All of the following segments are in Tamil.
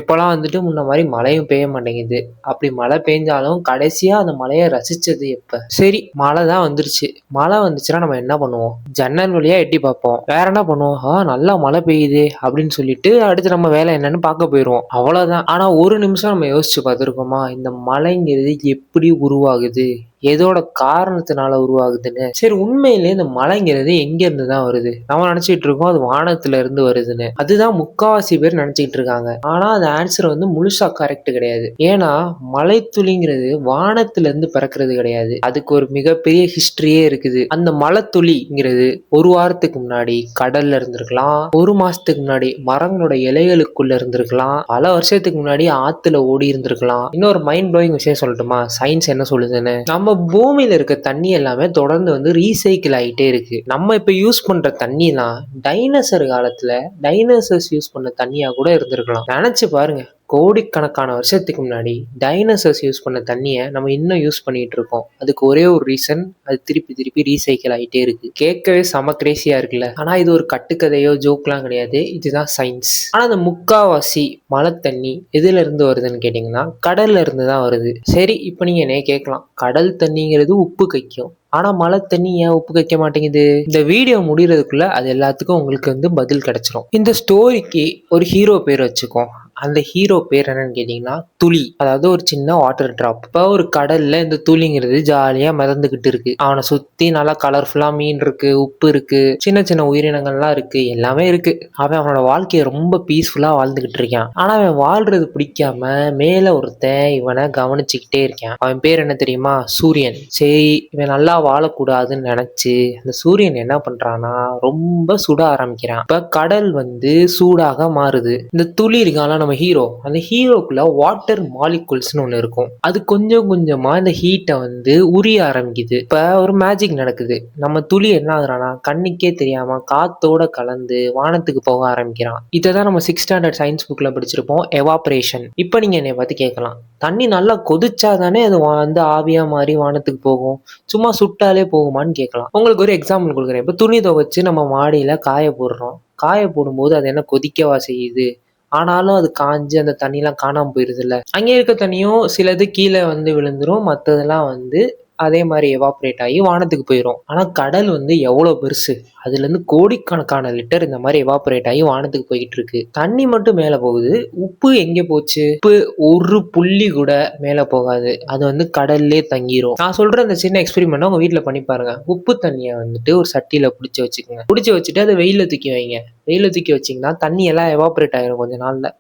இப்போலாம் வந்துட்டு முன்ன மாரி மழையும் பெய்ய மாட்டேங்குது. அப்படி மழை பெஞ்சாலும் கடைசியா அந்த மழைய ரசிச்சது எப்ப? சரி மழை தான் வந்துருச்சு. மழை வந்துச்சுன்னா நம்ம என்ன பண்ணுவோம்? ஜன்னல் வழியா எட்டி பார்ப்போம். வேற என்ன பண்ணுவோம்? நல்லா மழை பெய்யுதே அப்படின்னு சொல்லிட்டு அடுத்து நம்ம வேலை என்னன்னு பார்க்க போயிருவோம். அவ்வளோதான். ஆனா ஒரு நிமிஷம் நம்ம யோசிச்சு பார்த்துருக்கோமா? இந்த மழைங்கிறது எப்படி உருவாகுது? எதோட காரணத்தினால உருவாகுதுன்னு. சரி உண்மையிலேயே இந்த மழைங்கிறது எங்க இருந்து தான் வருது? நம்ம நினைச்சிட்டு இருக்கோம் அது வானத்துல இருந்து வருதுன்னு. அதுதான் முக்காவாசி பேர் நினைச்சிட்டு இருக்காங்க. ஆனா அந்த ஆன்சர் வந்து முழுசா கரெக்ட் கிடையாது. ஏன்னா மழைத்துளிங்கிறது வானத்துல இருந்து பிறக்கிறது கிடையாது. அதுக்கு ஒரு மிகப்பெரிய ஹிஸ்டரியே இருக்குது. அந்த மழைத்துளிங்கிறது ஒரு வாரத்துக்கு முன்னாடி கடல்ல இருந்திருக்கலாம். ஒரு மாசத்துக்கு முன்னாடி மரங்களோட இலைகளுக்குள்ள இருந்திருக்கலாம். பல வருஷத்துக்கு முன்னாடி ஆத்துல ஓடி இருந்திருக்கலாம். இன்னொரு மைண்ட் ப்ளோயிங் விஷயம் சொல்லட்டுமா? சயின்ஸ் என்ன சொல்லுதுன்னு. நம்ம பூமியில இருக்க தண்ணி எல்லாமே தொடர்ந்து வந்து ரீசைக்கிள் ஆயிட்டே இருக்கு. நம்ம இப்ப யூஸ் பண்ற தண்ணிலாம் டைனோசர் காலத்துல டைனோசர்ஸ் யூஸ் பண்ண தண்ணியா கூட இருந்திருக்கலாம். நினைச்சு பாருங்க. கோடிக்கணக்கான வருஷத்துக்கு முன்னாடி டைனோசர்ஸ் யூஸ் பண்ண தண்ணியை நம்ம இன்னும் யூஸ் பண்ணிட்டு இருக்கோம். அதுக்கு ஒரே ஒரு ரீசன், அது திருப்பி திருப்பி ரீசைக்கிள் ஆகிட்டே இருக்கு. கேட்கவே செம கிரேசியா இருக்குல்ல. ஆனா இது ஒரு கட்டுக்கதையோ ஜோக்லாம் கிடையாது. இதுதான் சயின்ஸ். ஆனா அந்த முக்காவாசி மழை தண்ணி எதுல இருந்து வருதுன்னு கேட்டீங்கன்னா கடல்ல இருந்து தான் வருது. சரி இப்ப நீங்க என்னைய கேட்கலாம், கடல் தண்ணிங்கிறது உப்பு கைக்கும், ஆனா மழை தண்ணி ஏன் உப்பு வைக்க மாட்டேங்குது? இந்த வீடியோ முடிகிறதுக்குள்ள அது எல்லாத்துக்கும் உங்களுக்கு வந்து பதில் கிடைச்சிரும். இந்த ஸ்டோரிக்கு ஒரு ஹீரோ பேர் வச்சுக்கோ. அந்த ஹீரோ பேர் என்னன்னு கேட்டீங்கன்னா துளி. அதாவது ஒரு சின்ன வாட்டர் டிராப். இப்போ ஒரு கடல்ல இந்த துளிங்கிறது ஜாலியா மிதந்துகிட்டு இருக்கு. அவனை சுத்தி நல்லா கலர்ஃபுல்லா மீன் இருக்கு, உப்பு இருக்கு, சின்ன சின்ன உயிரினங்கள்லாம் இருக்கு, எல்லாமே இருக்கு. அவன் அவனோட வாழ்க்கையை ரொம்ப பீஸ்ஃபுல்லா வாழ்ந்துகிட்டு இருக்கான். ஆனா அவன் வாழ்றது பிடிக்காம மேல ஒருத்தன் இவனை கவனிச்சுக்கிட்டே இருக்கான். அவன் பேர் என்ன தெரியுமா? சூரியன். சரி இவன் நல்லா வாழக்கூடாதுன்னு நினைச்சு அந்த சூரியன் என்ன பண்றான்னா ரொம்ப சுட ஆரம்பிக்கிறான். இப்ப கடல் வந்து சூடாக மாறுது. இந்த துளி இருக்கான்ல நம்ம ஹீரோ, அந்த ஹீரோக்குள்ள வாட்டர் மாலிகுல்ஸ்னு ஒண்ணு இருக்கும். அது கொஞ்சம் கொஞ்சமா இந்த ஹீட்டை வந்து உரிய ஆரம்பிக்குது. இப்ப ஒரு மேஜிக் நடக்குது. நம்ம துளி என்ன ஆகுறான்னா கண்ணுக்கே தெரியாம காத்தோட கலந்து வானத்துக்கு போக ஆரம்பிக்கிறான். இதைதான் நம்ம 6th ஸ்டாண்டர்ட் சயின்ஸ் புக்ல படிச்சிருப்போம், எவாப்ரேஷன். இப்ப நீங்க என்னை பத்தி கேட்கலாம், தண்ணி நல்லா கொதிச்சாதானே அது வந்து ஆவியா மாறி வானத்துக்கு போகும், சும்மா சுட்டாலே போகுமான்னு கேட்கலாம். உங்களுக்கு ஒரு எக்ஸாம்பிள் கொடுக்குறேன். இப்போ துணி துவைச்சு நம்ம மாடியில காய போடுறோம். காய போடும்போது அது என்ன கொதிக்கவா செய்யுது? ஆனாலும் அது காஞ்சு அந்த தண்ணிலாம் காணாம போயிருதுல்ல. அங்கே இருக்க தண்ணியும் சிலது கீழே வந்து விழுந்துரும், மற்றதெல்லாம் வந்து அதே மாதிரி எவாப்ரேட் ஆகி வானத்துக்கு போயிடும். ஆனா கடல் வந்து எவ்வளவு பெருசு, அதுல இருந்து கோடிக்கணக்கான லிட்டர் இந்த மாதிரி எவாபரேட் ஆகி வானத்துக்கு போயிட்டு இருக்கு. தண்ணி மட்டும் மேல போகுது, உப்பு எங்க போச்சு? உப்பு ஒரு புள்ளி கூட மேல போகாது, அது வந்து கடல்லே தங்கிரும். நான் சொல்ற இந்த சின்ன எக்ஸ்பெரிமெண்ட் உங்க வீட்டுல பண்ணி பாருங்க. உப்பு தண்ணியை வந்துட்டு ஒரு சட்டியில பிடிச்சி வச்சுக்கோங்க. பிடிச்சி வச்சுட்டு அதை வெயில தூக்கி வைங்க. வெயில தூக்கி வச்சிங்கன்னா தண்ணி எல்லாம் எவாபரேட் ஆயிரும் கொஞ்ச நாள்ல.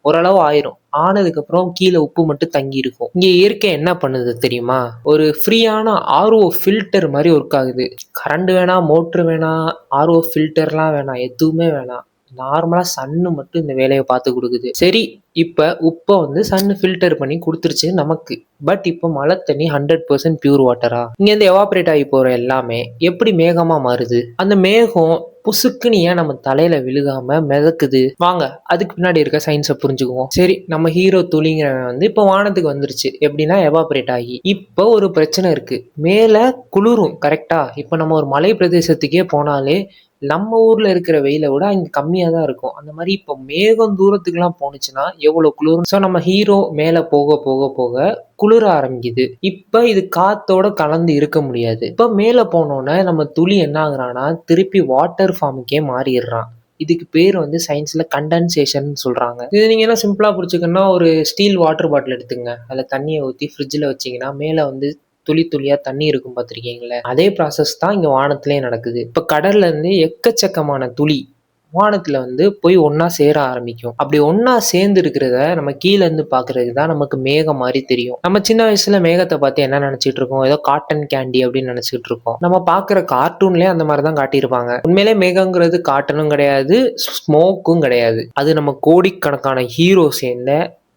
ஓரளவு ஆயிரும். ஆனதுக்கு அப்புறம் கீழே உப்பு மட்டும் தங்கி இருக்கும். இங்க இயற்கை என்ன பண்ணுது தெரியுமா? ஒரு ஃப்ரீயான ஆர்ஓ ஃபில்டர் மாதிரி ஒர்க் ஆகுது. கரண்ட் வேணாம், மோட்ரு வேணாம், ஆர்ஓ ஃபில்டர்லாம் வேணாம், எதுவுமே வேணாம். நார்மலா சன்னு மட்டும் இந்த வேலையை பார்த்து கொடுக்குது. சரி இப்ப உப்பை வந்து சன்னு ஃபில்டர் பண்ணி கொடுத்துருச்சு நமக்கு. பட் இப்போ மழை தண்ணி 100% பியூர் வாட்டரா? இங்க இருந்து எவாபரேட் ஆகி போற எல்லாமே எப்படி மேகமா மாறுது? அந்த மேகம் புசுக்குன்னு ஏன் நம்ம தலையில விழுகாம மிதக்குது? வாங்க அதுக்கு பின்னாடி இருக்க சயின்ஸை புரிஞ்சுக்குவோம். சரி நம்ம ஹீரோ துளிங்கிறவன் வந்து இப்போ வானத்துக்கு வந்துருச்சு. எப்படின்னா எவாபரேட் ஆகி. இப்போ ஒரு பிரச்சனை இருக்கு. மேல குளிரும் கரெக்டா? இப்போ நம்ம ஒரு மலை பிரதேசத்துக்கே போனாலே நம்ம ஊர்ல இருக்கிற வெயிலை விட அங்க கம்மியா தான் இருக்கும். அந்த மாதிரி இப்போ மேகம் தூரத்துக்குலாம் போனுச்சுன்னா எவ்வளவு குளிரும். ஸோ நம்ம ஹீரோ மேல போக போக போக குளிர ஆரம்பிக்குது. இப்ப இது காத்தோட கலந்து இருக்க முடியாது. இப்ப மேல போனோன்னே நம்ம துளி என்ன ஆகுறான்னா திருப்பி வாட்டர் ஃபார்முக்கே மாறிடுறான். இதுக்கு பேர் வந்து சயின்ஸ்ல கண்டென்சேஷன் சொல்றாங்க. இது நீங்க என்ன சிம்பிளா புரிச்சுக்கணும்னா, ஒரு ஸ்டீல் வாட்டர் பாட்டில் எடுத்துங்க. அதுல தண்ணியை ஊற்றி ஃப்ரிட்ஜில் வச்சீங்கன்னா மேல வந்து துளி துளியா தண்ணி இருக்கும் பார்த்திருக்கீங்களே, அதே ப்ராசஸ் தான் இங்க வானத்திலேயே நடக்குது. இப்ப கடல்ல இருந்து எக்கச்சக்கமான துளி வானத்துல வந்து போய் ஒன்னா சேர ஆரம்பிக்கும். அப்படி ஒன்னா சேர்ந்து இருக்கிறத நம்ம கீழே இருந்து பாக்குறது தான் நமக்கு மேகம் மாதிரி தெரியும். நம்ம சின்ன வயசுல மேகத்தை பார்த்து என்ன நினைச்சிட்டு இருக்கோம்? ஏதோ காட்டன் கேண்டி அப்படின்னு நினைச்சிட்டு இருக்கோம். நம்ம பாக்குற கார்ட்டூன்லயே அந்த மாதிரி தான் காட்டியிருப்பாங்க. உண்மையிலே மேகங்கிறது காட்டனும் கிடையாது, ஸ்மோக்கும் கிடையாது. அது நம்ம கோடிக்கணக்கான ஹீரோ சேர்ந்த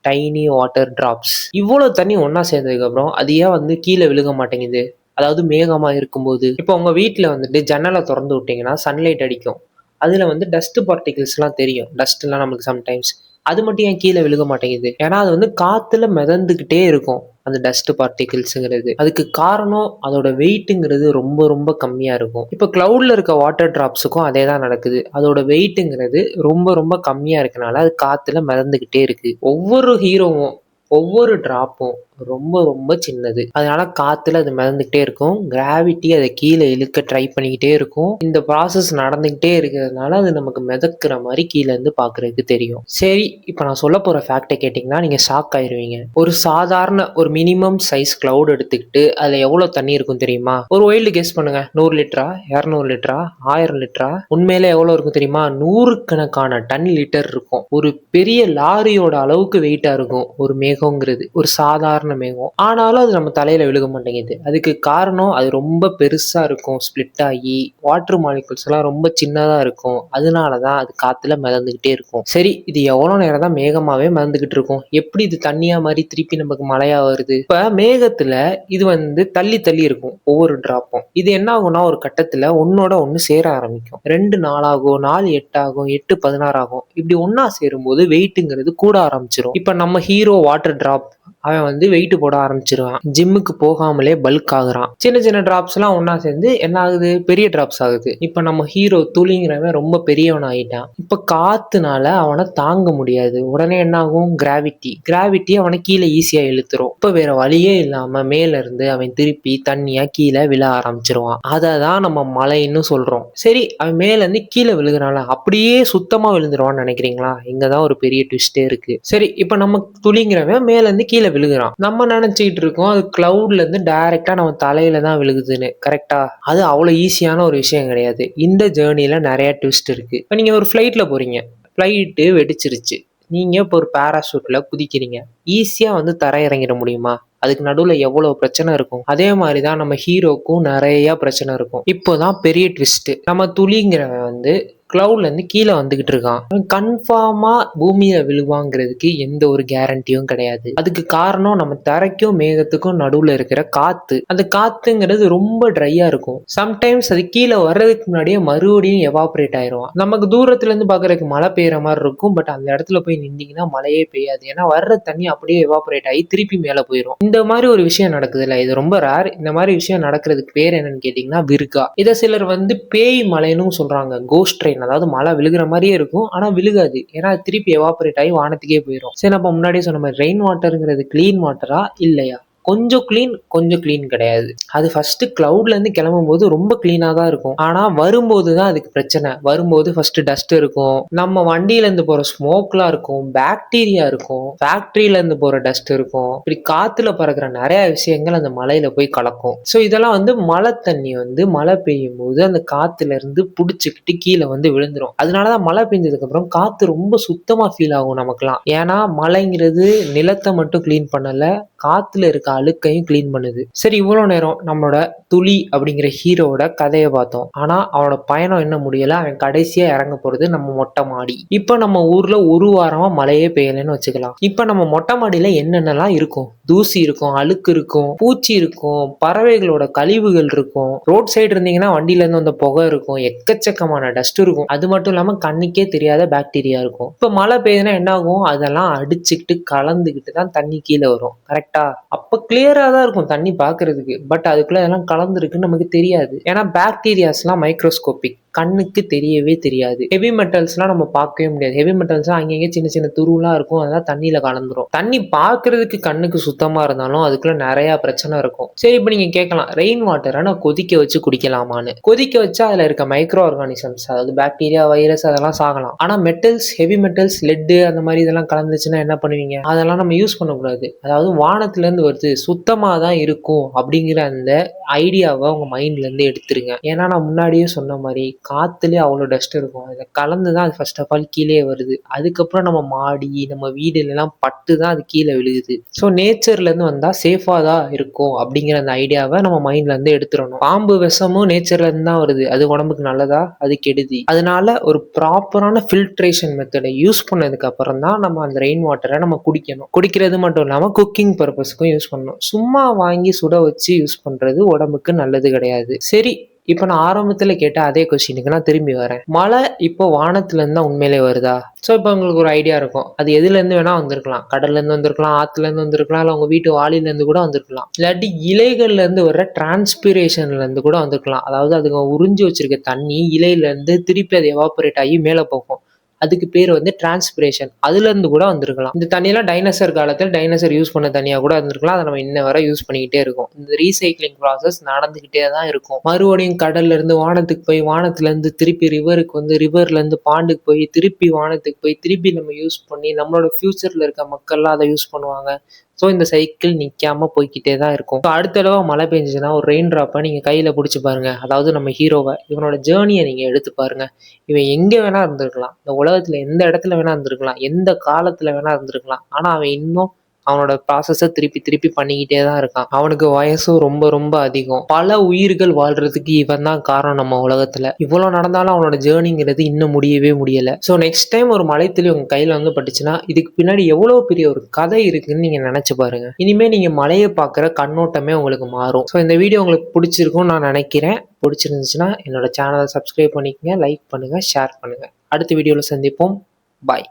டைனி வாட்டர் டிராப்ஸ். இவ்வளவு தண்ணி ஒன்னா சேர்ந்ததுக்கு அப்புறம் அது ஏன் வந்து கீழே விழுக மாட்டேங்குது? அதாவது மேகமா இருக்கும்போது இப்போ உங்க வீட்டுல வந்துட்டு ஜன்னலை திறந்து விட்டீங்கன்னா சன்லைட் அடிக்கும். அதுல வந்து டஸ்ட் பார்ட்டிகிள்ஸ்லாம் தெரியும். டஸ்ட்லாம் நமக்கு சம்டைம்ஸ் அது மட்டும் ஏன் கீழே விழுக மாட்டேங்குது? ஏன்னா அது வந்து காத்துல மிதந்துகிட்டே இருக்கும் அந்த டஸ்ட் பார்ட்டிகிள்ஸுங்கிறது. அதுக்கு காரணம் அதோட வெயிட்டுங்கிறது ரொம்ப ரொம்ப கம்மியா இருக்கும். இப்போ கிளவுட்ல இருக்க வாட்டர் டிராப்ஸுக்கும் அதே தான் நடக்குது. அதோட வெயிட்டுங்கிறது ரொம்ப ரொம்ப கம்மியா இருக்கனால அது காத்துல மிதந்துகிட்டே இருக்கு. ஒவ்வொரு ஹீரோவும் ஒவ்வொரு டிராப்பும் ரொம்ப ரொம்ப சின்னது. அதனால காத்துல அது மிதந்துகிட்டே இருக்கும். கிராவிட்டி அதை கீழே இழுக்க ட்ரை பண்ணிக்கிட்டே இருக்கும். இந்த ப்ராசஸ் நடந்துகிட்டே இருக்கிறதுனால அது நமக்கு மிதக்குற மாதிரி கீழே இருந்து பாக்குறதுக்கு தெரியும். சரி, இப்போ நான் சொல்ல போற ஃபேக்டை கேட்டிங்கன்னா நீங்க ஷாக் ஆயிருவீங்க. ஒரு சாதாரண ஒரு மினிமம் சைஸ் கிளவுட் எடுத்துக்கிட்டு அதுல எவ்வளவு தண்ணி இருக்கும் தெரியுமா? ஒரு வைல்டு கெஸ் பண்ணுங்க. 100 லிட்டரா, 200 லிட்டரா, 1000 லிட்டரா? உண்மையிலே எவ்வளவு இருக்கும் தெரியுமா? 100 கணக்கான டன் லிட்டர் இருக்கும். ஒரு பெரிய லாரியோட அளவுக்கு வெயிட்டா இருக்கும் ஒரு மேகம்ங்கிறது. ஒரு சாதாரண மேகம். ஆனாலும் அது நம்ம தலையில விழுக மாட்டேங்குது. அதுக்கு காரணம் அது ரொம்ப பெருசா இருக்கும். ஸ்பிளிட் ஆகி வாட்டர் மாலிகுல்ஸ் எல்லாம் ரொம்ப சின்னதா இருக்கும். அதனாலதான் அது காத்துல மிதந்துகிட்டே இருக்கும். சரி, இது எவ்வளவு நேரம் தான் மேகமாவே மிதந்துகிட்டு இருக்கும்? எப்படி இது தண்ணியா மாதிரி திருப்பி நமக்கு மழையா வருது? இப்ப மேகத்துல இது வந்து தள்ளி தள்ளி இருக்கும் ஒவ்வொரு டிராப்பும். இது என்ன ஆகும்னா ஒரு கட்டத்துல ஒன்னோட ஒண்ணு சேர ஆரம்பிக்கும். 2 4 ஆகும், 4 8 ஆகும், 8 16 ஆகும். இப்படி ஒன்னா சேரும்போது வெயிட்டுங்கிறது கூட ஆரம்பிச்சிடும். இப்ப நம்ம ஹீரோ வாட்டர் டிராப் அவன் வந்து வெயிட் போட ஆரம்பிச்சிருவான். ஜிம்முக்கு போகாமலே பல்க் ஆகுறான். சின்ன சின்ன டிராப்ஸ் எல்லாம் ஒன்னா சேர்ந்து என்ன ஆகுது? பெரிய டிராப்ஸ் ஆகுது. இப்ப நம்ம ஹீரோ துளிங்கிறவன் ரொம்ப பெரியவன் ஆயிட்டான். இப்ப காத்துனால அவனை தாங்க முடியாது. உடனே என்ன ஆகும்? கிராவிட்டி அவனை கீழே ஈஸியா இழுத்துரும். இப்ப வேற வழியே இல்லாம மேல இருந்து அவன் திருப்பி தண்ணியா கீழே விழ ஆரம்பிச்சிருவான். அததான் நம்ம மழைன்னு சொல்றோம். சரி, அவன் மேல இருந்து கீழே விழுகிறான்ல, அப்படியே சுத்தமா விழுந்துருவான்னு நினைக்கிறீங்களா? இங்கதான் ஒரு பெரிய ட்விஸ்டே இருக்கு. சரி, இப்ப நம்ம துளிங்கிறவன் மேல இருந்து கீழே விழுகிறான். நம்ம நினைச்சிட்டு இருக்கோம் அது கிளவுட்ல இருந்து டைரக்டா நம்ம தலையில தான் விழுகுதுன்னு. கரெக்டா? அது அவ்வளவு ஈஸியான ஒரு விஷயம் கிடையாது. இந்த ஜேர்னில நிறைய ட்விஸ்ட் இருக்கு. இப்ப நீங்க ஒரு ஃபிளைட்ல போறீங்க. ஃபிளைட்டு வெடிச்சிருச்சு. நீங்க இப்போ ஒரு பேராஷூட்ல குதிக்கிறீங்க. ஈஸியா வந்து தரையிறங்கிட முடியுமா? அதுக்கு நடுவுல எவ்வளவு பிரச்சனை இருக்கும். அதே மாதிரிதான் நம்ம ஹீரோக்கும் நிறைய பிரச்சனை இருக்கும். இப்போதான் பெரிய ட்விஸ்ட். நம்ம துளிங்கிறவன் வந்து கிளவுட்ல இருந்து கீழே வந்துகிட்டு இருக்கான். கன்ஃபார்மா பூமியில விழுவாங்கிறதுக்கு எந்த ஒரு கேரண்டியும் கிடையாது. அதுக்கு காரணம் நம்ம தரைக்கும் மேகத்துக்கும் நடுவுல இருக்கிற காத்து. அந்த காத்துங்கிறது ரொம்ப ட்ரையா இருக்கும். சம்டைம்ஸ் அது கீழே வர்றதுக்கு முன்னாடியே மறுபடியும் எவாபரேட் ஆயிரும். நமக்கு தூரத்துல இருந்து பாக்குறதுக்கு மழை பெய்யற மாதிரி இருக்கும். பட் அந்த இடத்துல போய் நின்றீங்கன்னா மழையே பெய்யாது. ஏன்னா வர்ற தண்ணி அப்படியே எவாபரேட் ஆகி திருப்பி மேல போயிடும். இந்த மாதிரி ஒரு விஷயம் நடக்குது இல்ல, இது ரொம்ப ரேர். இந்த மாதிரி விஷயம் நடக்கிறதுக்கு பேர் என்னன்னு கேட்டீங்கன்னா விர்கா. இதை சிலர் வந்து பேய் மலைன்னு சொல்றாங்க. கோஸ்ட் ரெயின், அதாவது மழை விழுகிற மாதிரியே இருக்கும் ஆனா விழுகாது. ஏன்னா அது திருப்பி எவாபரேட் ஆகி வானத்துக்கே போயிடும். சரி, நம்ம முன்னாடியே சொன்ன மாதிரி ரெயின் வாட்டருங்கிறது கிளீன் வாட்டரா இல்லையா? கொஞ்சம் கிளீன், கொஞ்சம் கிளீன் கிடையாது. அது ஃபர்ஸ்ட் கிளவுட்ல இருந்து கிளம்பும் போது ரொம்ப கிளீனா தான் இருக்கும். ஆனா வரும்போது தான் அதுக்கு பிரச்சனை. வரும்போது ஃபர்ஸ்ட் டஸ்ட் இருக்கும், நம்ம வண்டியில இருந்து போற ஸ்மோக்லாம் இருக்கும், பாக்டீரியா இருக்கும், ஃபேக்டரியில இருந்து போற டஸ்ட் இருக்கும். இப்படி காத்துல பறக்கிற நிறைய விஷயங்கள் அந்த மலையில போய் கலக்கும். ஸோ இதெல்லாம் வந்து மழை தண்ணி வந்து மழை பெய்யும் போது அந்த காத்துல இருந்து புடிச்சுக்கிட்டு கீழே வந்து விழுந்துரும். அதனாலதான் மழை பெஞ்சதுக்கு அப்புறம் காத்து ரொம்ப சுத்தமா ஃபீல் ஆகும் நமக்குலாம். ஏன்னா மழைங்கிறது நிலத்தை மட்டும் கிளீன் பண்ணல, காத்துல இருக்க அழுக்கையும் கிளீன் பண்ணுது. சரி, இவ்வளவு நேரம் நம்மளோட துளி அப்படிங்கிற ஹீரோட கதையை பார்த்தோம். ஆனா அவனோட பயணம் என்ன முடியல. அவன் கடைசியா இறங்க போறது நம்ம மொட்டை மாடி. இப்ப நம்ம ஊர்ல ஒரு வாரமா மழையே பெய்யலன்னு வச்சுக்கலாம். இப்ப நம்ம மொட்டை மாடியில என்னென்னலாம் இருக்கும்? தூசி இருக்கும், அழுக்கு இருக்கும், பூச்சி இருக்கும், பறவைகளோட கழிவுகள் இருக்கும். ரோட் சைடு இருந்தீங்கன்னா வண்டியில இருந்து வந்த புகை இருக்கும், எக்கச்சக்கமான டஸ்ட் இருக்கும். அது மட்டும் இல்லாம கண்ணுக்கே தெரியாத பாக்டீரியா இருக்கும். இப்ப மழை பெய்யுதுன்னா என்ன ஆகும்? அதெல்லாம் அடிச்சுக்கிட்டு கலந்துகிட்டு தான் தண்ணி கீழே வரும். கரெக்டா? அப்ப கிளியரா தான் இருக்கும் தண்ணி பாக்குறதுக்கு. பட் அதுக்குள்ள எல்லாம் கலந்துருக்குன்னு நமக்கு தெரியாது. ஏன்னா பாக்டீரியாஸ் எல்லாம் மைக்ரோஸ்கோபிக், கண்ணுக்கு தெரியவே தெரியாது. ஹெவி மெட்டல்ஸ்லாம் நம்ம பார்க்கவே முடியாது. ஹெவி மெட்டல்ஸ்லாம் அங்கங்கே சின்ன சின்ன துருவெல்லாம் இருக்கும், அதெல்லாம் தண்ணியில கலந்துரும். தண்ணி பார்க்கறதுக்கு கண்ணுக்கு சுத்தமா இருந்தாலும் அதுக்குள்ள நிறைய பிரச்சனை இருக்கும். சரி, இப்போ நீங்க கேட்கலாம், ரெயின் வாட்டரை நான் கொதிக்க வச்சு குடிக்கலாமான்னு. கொதிக்க வச்சா அதுல இருக்க மைக்ரோ ஆர்கானிசம்ஸ், அதாவது பாக்டீரியா, வைரஸ் அதெல்லாம் சாகலாம். ஆனா மெட்டல்ஸ், ஹெவி மெட்டல்ஸ், லெட் அந்த மாதிரி இதெல்லாம் கலந்துச்சுன்னா என்ன பண்ணுவீங்க? அதெல்லாம் நம்ம யூஸ் பண்ணக்கூடாது. அதாவது வானத்துல இருந்து வருது, சுத்தமா தான் இருக்கும் அப்படிங்கிற அந்த ஐடியாவை உங்க மைண்ட்ல இருந்து எடுத்துருங்க. ஏன்னா நான் முன்னாடியே சொன்ன மாதிரி காத்துலயே அவ்வளோ டஸ்ட் இருக்கும். அதை கலந்து தான் அது ஃபர்ஸ்ட் ஆஃப் ஆல் கீழே வருது. அதுக்கப்புறம் நம்ம மாடி, நம்ம வீடுலாம் பட்டு தான் அது கீழே விழுகுது. ஸோ நேச்சர்ல இருந்து வந்தா சேஃபா தான் இருக்கும் அப்படிங்கிற அந்த ஐடியாவை நம்ம மைண்ட்ல இருந்து எடுத்துடணும். பாம்பு விஷமும் நேச்சர்ல இருந்து தான் வருது. அது உடம்புக்கு நல்லதா? அது கெடுதி. அதனால ஒரு ப்ராப்பரான ஃபில்ட்ரேஷன் மெத்தடை யூஸ் பண்ணதுக்கு அப்புறம் தான் நம்ம அந்த ரெயின் வாட்டரை நம்ம குடிக்கணும். குடிக்கிறது மட்டும் இல்லாம குக்கிங் பர்பஸ்க்கும் யூஸ் பண்ணணும். சும்மா வாங்கி சுட வச்சு யூஸ் பண்றது உடம்புக்கு நல்லது கிடையாது. சரி, இப்போ நான் ஆரம்பத்துல கேட்ட அதே கொஸ்டினுக்கு நான் திரும்பி வரேன். மழை இப்போ வானத்துல இருந்து தான் உண்மையிலே வருதா? ஸோ இப்போ உங்களுக்கு ஒரு ஐடியா இருக்கும். அது எதுலேருந்து வேணா வந்திருக்கலாம். கடல்லேருந்து வந்திருக்கலாம், ஆத்துலேருந்து வந்திருக்கலாம், இல்லை உங்க வீட்டு வாளிலேருந்து கூட வந்திருக்கலாம். இல்லாட்டி இலைகள்லேருந்து வர்ற டிரான்ஸ்பிரேஷன்லேருந்து கூட வந்திருக்கலாம். அதாவது அதுங்க உறிஞ்சி வச்சிருக்க தண்ணி இலையிலேருந்து திருப்பி அது எவாபரேட் ஆகி மேலே போகும். அதுக்கு பேர் வந்து டிரான்ஸ்பிரேஷன். அதுலேருந்து கூட வந்திருக்கலாம். இந்த தண்ணியெல்லாம் டைனோசர் காலத்தில் டைனோசர் யூஸ் பண்ண தண்ணியாக கூட இருந்திருக்கலாம். அதை நம்ம இன்ன வரை யூஸ் பண்ணிக்கிட்டே இருக்கோம். இந்த ரீசைக்ளிங் ப்ராசஸ் நடந்துக்கிட்டே தான் இருக்கும். மறுபடியும் கடல்ல இருந்து வானத்துக்கு போய், வானத்துலேருந்து திருப்பி ரிவருக்கு வந்து, ரிவர்லேருந்து பாண்டுக்கு போய், திருப்பி வானத்துக்கு போய், திருப்பி நம்ம யூஸ் பண்ணி நம்மளோட ஃபியூச்சரில் இருக்க மக்கள்லாம் அதை யூஸ் பண்ணுவாங்க. ஸோ இந்த சைக்கிள் நிற்காம போய்கிட்டே தான் இருக்கும். ஸோ அடுத்த தடவை மழை பெஞ்சிச்சுன்னா ஒரு ரெயின் ட்ராப்பை நீங்கள் கையில் பிடிச்சி பாருங்க. அதாவது நம்ம ஹீரோவை, இவனோட ஜேர்னியை நீங்கள் எடுத்து பாருங்க. இவன் எங்கே வேணா இருந்திருக்கலாம், இந்த உலகத்தில் எந்த இடத்துல வேணா இருந்திருக்கலாம், எந்த காலத்தில் வேணா இருந்திருக்கலாம். ஆனால் அவன் இன்னும் அவனோட ப்ராசஸை திருப்பி திருப்பி பண்ணிக்கிட்டே தான் இருக்கான். அவனுக்கு வயசும் ரொம்ப ரொம்ப அதிகம். பல உயிர்கள் வாழ்றதுக்கு இவன் தான் காரணம் நம்ம உலகத்துல. இவ்வளோ நடந்தாலும் அவனோட ஜேர்னிங்கிறது இன்னும் முடியவே முடியல. ஸோ நெக்ஸ்ட் டைம் ஒரு மலைத்துளி உங்க கையில வந்து பட்டுச்சுன்னா இதுக்கு பின்னாடி எவ்வளோ பெரிய ஒரு கதை இருக்குன்னு நீங்க நினைச்சு பாருங்க. இனிமே நீங்க மலையை பார்க்குற கண்ணோட்டமே உங்களுக்கு மாறும். ஸோ இந்த வீடியோ உங்களுக்கு பிடிச்சிருக்கும்னு நான் நினைக்கிறேன். பிடிச்சிருந்துச்சுன்னா என்னோட சேனலை சப்ஸ்கிரைப் பண்ணிக்கங்க, லைக் பண்ணுங்க, ஷேர் பண்ணுங்க. அடுத்த வீடியோவில் சந்திப்போம். பாய்.